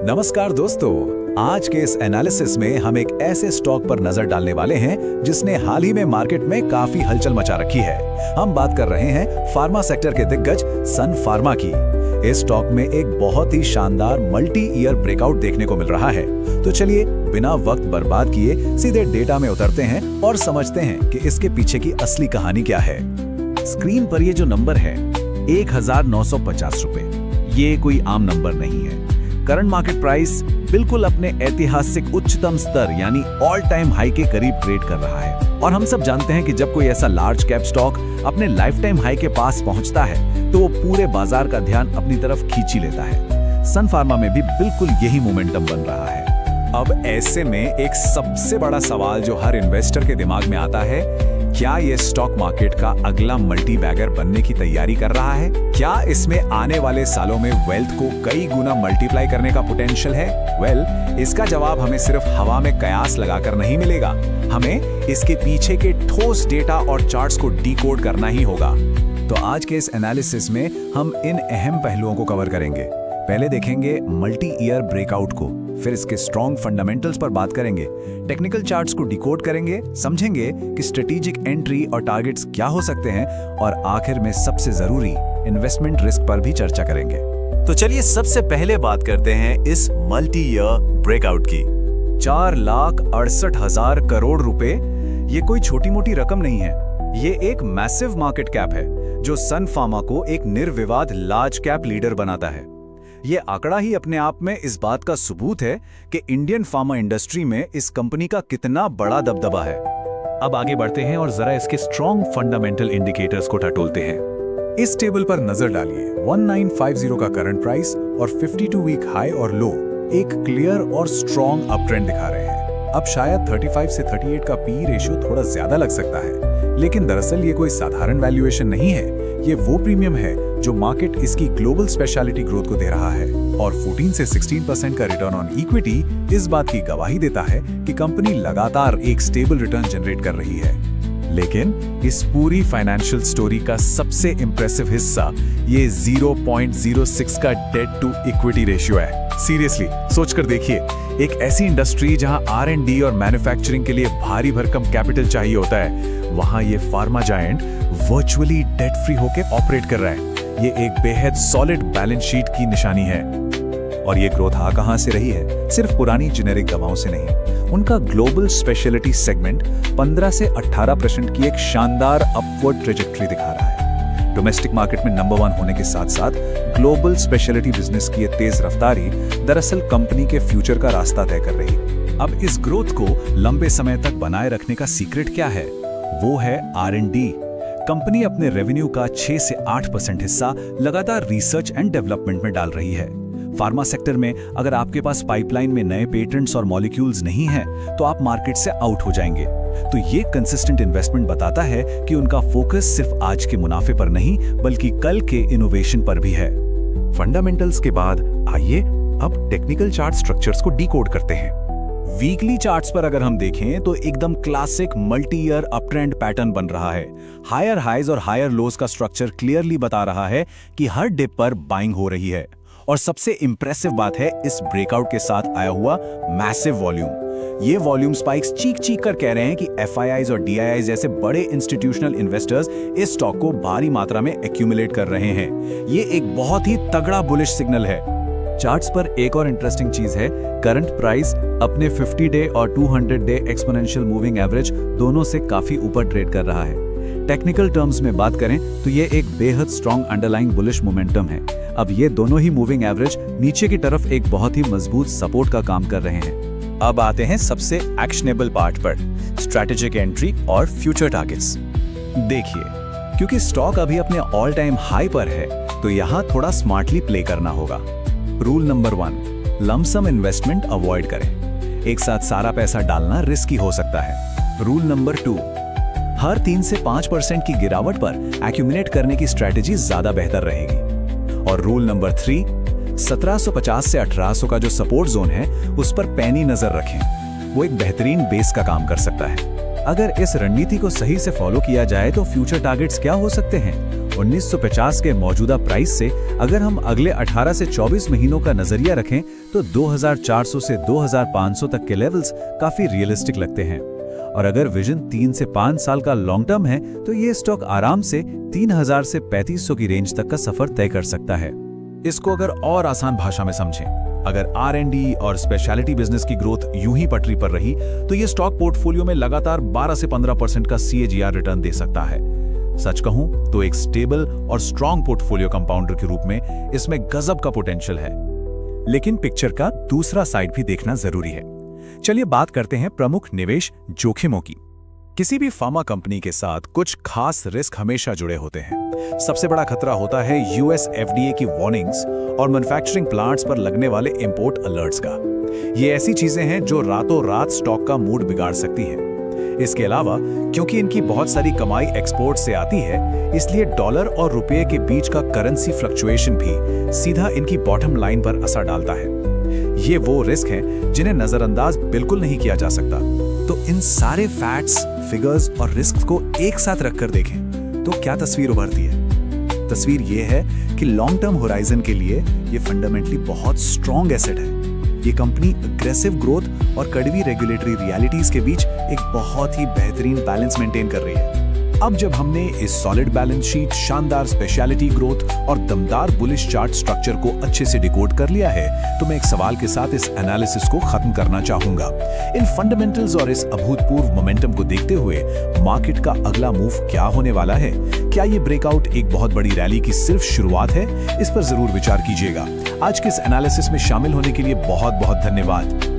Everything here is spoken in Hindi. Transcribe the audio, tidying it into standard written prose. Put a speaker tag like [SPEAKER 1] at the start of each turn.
[SPEAKER 1] नमस्कार दोस्तों, आज के इस एनालिसिस में हम एक ऐसे स्टॉक पर नजर डालने वाले हैं जिसने हाल ही में मार्केट में काफी हलचल मचा रखी है। हम बात कर रहे हैं फार्मा सेक्टर के दिग्गज सन फार्मा की। इस स्टॉक में एक बहुत ही शानदार मल्टी ईयर ब्रेकआउट देखने को मिल रहा है। तो चलिए बिना वक्त बर्बाद किए सीधे डेटा में उतरते हैं और समझते हैं कि इसके पीछे की असली कहानी क्या है। स्क्रीन पर ये जो नंबर है 1950 रुपए, ये कोई आम नंबर नहीं है। करंट मार्केट प्राइस बिल्कुल अपने ऐतिहासिक उच्चतम स्तर यानी ऑल टाइम हाई के करीब ट्रेड कर रहा है। और हम सब जानते हैं कि जब कोई ऐसा लार्ज कैप स्टॉक अपने लाइफ टाइम हाई के पास पहुंचता है तो वो पूरे बाजार का ध्यान अपनी तरफ खींच ही लेता है। सन फार्मा में भी बिल्कुल यही मोमेंटम बन रहा है। अब ऐसे में एक सबसे बड़ा सवाल जो हर इन्वेस्टर के दिमाग में आता है, क्या ये स्टॉक मार्केट का अगला मल्टी बैगर बनने की तैयारी कर रहा है? क्या इसमें आने वाले सालों में वेल्थ को कई गुना मल्टीप्लाई करने का पोटेंशियल है? इसका जवाब हमें सिर्फ हवा में कयास लगाकर नहीं मिलेगा। हमें इसके पीछे के ठोस डेटा और चार्ट्स को डिकोड करना ही होगा। तो आज के इस एनालिसिस में हम इन अहम पहलुओं को कवर करेंगे। पहले देखेंगे मल्टी ईयर ब्रेकआउट को, फिर इसके स्ट्रॉन्ग फंडामेंटल्स पर बात करेंगे, टेक्निकल चार्ट्स को डिकोड करेंगे, समझेंगे कि स्ट्रेटेजिक एंट्री और टारगेट्स क्या हो सकते हैं, और आखिर में सबसे जरूरी इन्वेस्टमेंट रिस्क पर भी चर्चा करेंगे। तो चलिए सबसे पहले बात करते हैं इस मल्टी ईयर ब्रेकआउट की। 4,68,000 करोड़ रुपए, ये कोई छोटी मोटी रकम नहीं है। ये एक मैसिव मार्केट कैप है जो सन फार्मा को एक निर्विवाद लार्ज कैप लीडर बनाता है। ये आंकड़ा ही अपने आप में इस बात का सबूत है कि इंडियन फार्मा इंडस्ट्री में इस कंपनी का कितना बड़ा दबदबा है। अब आगे बढ़ते हैं और जरा इसके स्ट्रॉन्ग फंडामेंटल इंडिकेटर्स को टटोलते हैं। इस टेबल पर नजर डालिए। 1950 का करंट प्राइस और 52 वीक हाई और लो एक क्लियर और स्ट्रॉन्ग अप ट्रेंड दिखा रहे हैं। अब शायद 35 से 38 का पी रेशियो थोड़ा ज्यादा लग सकता है, लेकिन दरअसल ये कोई साधारण वैल्यूएशन नहीं है। ये वो प्रीमियम है जो मार्केट इसकी ग्लोबल स्पेशलिटी ग्रोथ को दे रहा है, और 14 से 16% का रिटर्न ऑन इक्विटी इस बात की गवाही देता है कि कंपनी लगातार एक स्टेबल रिटर्न जनरेट कर रही है। लेकिन इस पूरी फाइनेंशियल स्टोरी का सबसे इंप्रेसिव हिस्सा ये 0.06 का डेट टू इक्विटी रेशियो है। सीरियसली सोचकर देखिए, एक ऐसी इंडस्ट्री जहां R&D और मैन्युफैक्चरिंग के लिए भारी भरकम कैपिटल चाहिए होता है, वहां ये pharma giant virtually debt free होकर ऑपरेट कर रहा है। ये एक बेहद सॉलिड बैलेंस शीट की निशानी है। और ये ग्रोथ कहां से रही है? सिर्फ पुरानी जेनेरिक दवाओं से नहीं। उनका ग्लोबल स्पेशलिटी सेगमेंट 15 से 18% की एक शानदार अपवर्ड ट्रेजेक्टरी दिखा रहा है। डोमेस्टिक मार्केट में नंबर 1 होने के साथ साथ ग्लोबल स्पेशलिटी बिजनेस की ये तेज रफ्तारी दरअसल कंपनी के फ्यूचर का रास्ता तय कर रही है। अब इस ग्रोथ को लंबे समय तक बनाए रखने का सीक्रेट क्या है? वो है R&D। कंपनी अपने रेवेन्यू का 6 से 8% हिस्सा लगातार रिसर्च एंड डेवलपमेंट में डाल रही है। फार्मा सेक्टर में अगर आपके पास पाइपलाइन में नए पेटेंट्स और मॉलिक्यूल्स नहीं हैं, तो आप मार्केट से आउट हो जाएंगे। तो ये कंसिस्टेंट इन्वेस्टमेंट बताता है कि उनका फोकस सिर्फ आज के मुनाफे पर नहीं बल्कि कल के इनोवेशन पर भी है। फंडामेंटल्स के बाद आइए अब टेक्निकल चार्ट स्ट्रक्चर्स को डिकोड करते हैं। वीकली चार्ट्स पर अगर हम देखें तो एकदम classic multi year up trend pattern बन रहा है। हायर हाइज और हायर लोज का स्ट्रक्चर क्लियरली बता रहा है कि हर डिप पर बाइंग हो रही है। और सबसे इंप्रेसिव बात है इस ब्रेकआउट के साथ आया हुआ मैसिव वॉल्यूम। ये वॉल्यूम स्पाइक्स चीख चीख कर कह रहे हैं कि FIIs और DIIs जैसे बड़े इंस्टीट्यूशनल इन्वेस्टर्स इस स्टॉक को भारी मात्रा में एक्यूमुलेट कर रहे हैं। ये एक बहुत ही तगड़ा बुलिश सिग्नल है। चार्ट्स पर एक और इंटरेस्टिंग चीज है, करंट प्राइस अपने 50 डे और 200 डे एक्सपोनेंशियल मूविंग एवरेज दोनों से काफी ऊपर ट्रेड कर रहा है। टेक्निकल टर्म्स में बात करें तो ये एक बेहद स्ट्रॉन्ग अंडरलाइंग बुलिश मोमेंटम है। अब ये दोनों ही मूविंग एवरेज नीचे की तरफ एक बहुत ही मजबूत सपोर्ट का काम कर रहे हैं। अब आते हैं सबसे एक्शनेबल पार्ट पर, स्ट्रैटेजिक एंट्री और फ्यूचर टारगेट्स। देखिए, क्योंकि स्टॉक अभी अपने ऑल टाइम हाई पर है तो यहाँ थोड़ा स्मार्टली प्ले करना होगा। Rule number 1, lump sum investment avoid करें। एक साथ सारा पैसा डालना रिस्की हो सकता है। रूल नंबर 2, हर 3 से 5% की गिरावट पर एक्यूमुलेट करने की स्ट्रेटेजी ज्यादा बेहतर रहेगी। और रूल नंबर 3, 1750 से 1800 का जो सपोर्ट जोन है उस पर पैनी नजर रखें। वो एक बेहतरीन बेस का काम कर सकता है। अगर इस रणनीति को सही से फॉलो किया जाए तो फ्यूचर टारगेट्स क्या हो सकते हैं? 1950 के मौजूदा प्राइस से अगर हम अगले 18 से 24 महीनों का नजरिया रखें तो 2400 से 2500 तक के लेवल्स काफी रियलिस्टिक लगते हैं। और अगर विजन 3 से 5 साल का लॉन्ग टर्म है तो ये स्टॉक आराम से 3000 से 3500 की रेंज तक का सफर तय कर सकता है।
[SPEAKER 2] इसको अगर और आसान भाषा में समझें, अगर R&D और स्पेशलिटी बिजनेस की ग्रोथ यूं ही पटरी पर रही तो ये स्टॉक पोर्टफोलियो में लगातार 12 से 15% का CAGR रिटर्न दे सकता है। सच कहूं तो एक स्टेबल और स्ट्रॉन्ग पोर्टफोलियो कंपाउंडर के रूप में इसमें गजब का पोटेंशियल है।
[SPEAKER 1] लेकिन पिक्चर का दूसरा साइड भी देखना जरूरी है। चलिए बात करते हैं प्रमुख निवेश जोखिमों की। किसी भी फार्मा कंपनी के साथ कुछ खास रिस्क हमेशा जुड़े होते हैं। सबसे बड़ा खतरा होता है US FDA की वार्निंग्स और मैन्युफैक्चरिंग प्लांट्स पर लगने वाले इंपोर्ट अलर्ट्स का। ये ऐसी चीजें हैं जो रातों रात स्टॉक का मूड बिगाड़ सकती हैं। इसके अलावा क्योंकि इनकी बहुत सारी कमाई एक्सपोर्ट से आती है, इसलिए डॉलर और रुपये के बीच का करेंसी फ्लक्चुएशन भी सीधा इनकी बॉटम लाइन पर असर डालता है। ये वो रिस्क हैं जिन्हें नजरअंदाज बिल्कुल नहीं किया जा सकता। तो इन सारे फैक्ट्स, फिगर्स और रिस्क को एक साथ रखकर देखें तो क्या तस्वीर उभरती है? तस्वीर ये है कि लॉन्ग टर्म होराइजन के लिए ये फंडामेंटली बहुत स्ट्रॉन्ग एसेट है। ये कंपनी अग्रेसिव ग्रोथ और कड़वी रेगुलेटरी रियलिटीज के बीच एक बहुत ही बेहतरीन बैलेंस मेंटेन कर रही है। अब जब हमने इस सॉलिड बैलेंस शीट, शानदार स्पेशलिटी ग्रोथ और दमदार बुलिश चार्ट स्ट्रक्चर को अच्छे से डिकोड कर लिया है, तो मैं एक सवाल के साथ इस एनालिसिस को खत्म करना चाहूंगा। इन फंडामेंटल्स और इस अभूतपूर्व मोमेंटम को देखते हुए मार्केट का अगला मूव क्या होने वाला है? क्या ये ब्रेकआउट एक बहुत बड़ी रैली की सिर्फ शुरुआत है? इस पर जरूर विचार कीजिएगा। आज के इस एनालिसिस में शामिल होने के लिए बहुत बहुत धन्यवाद।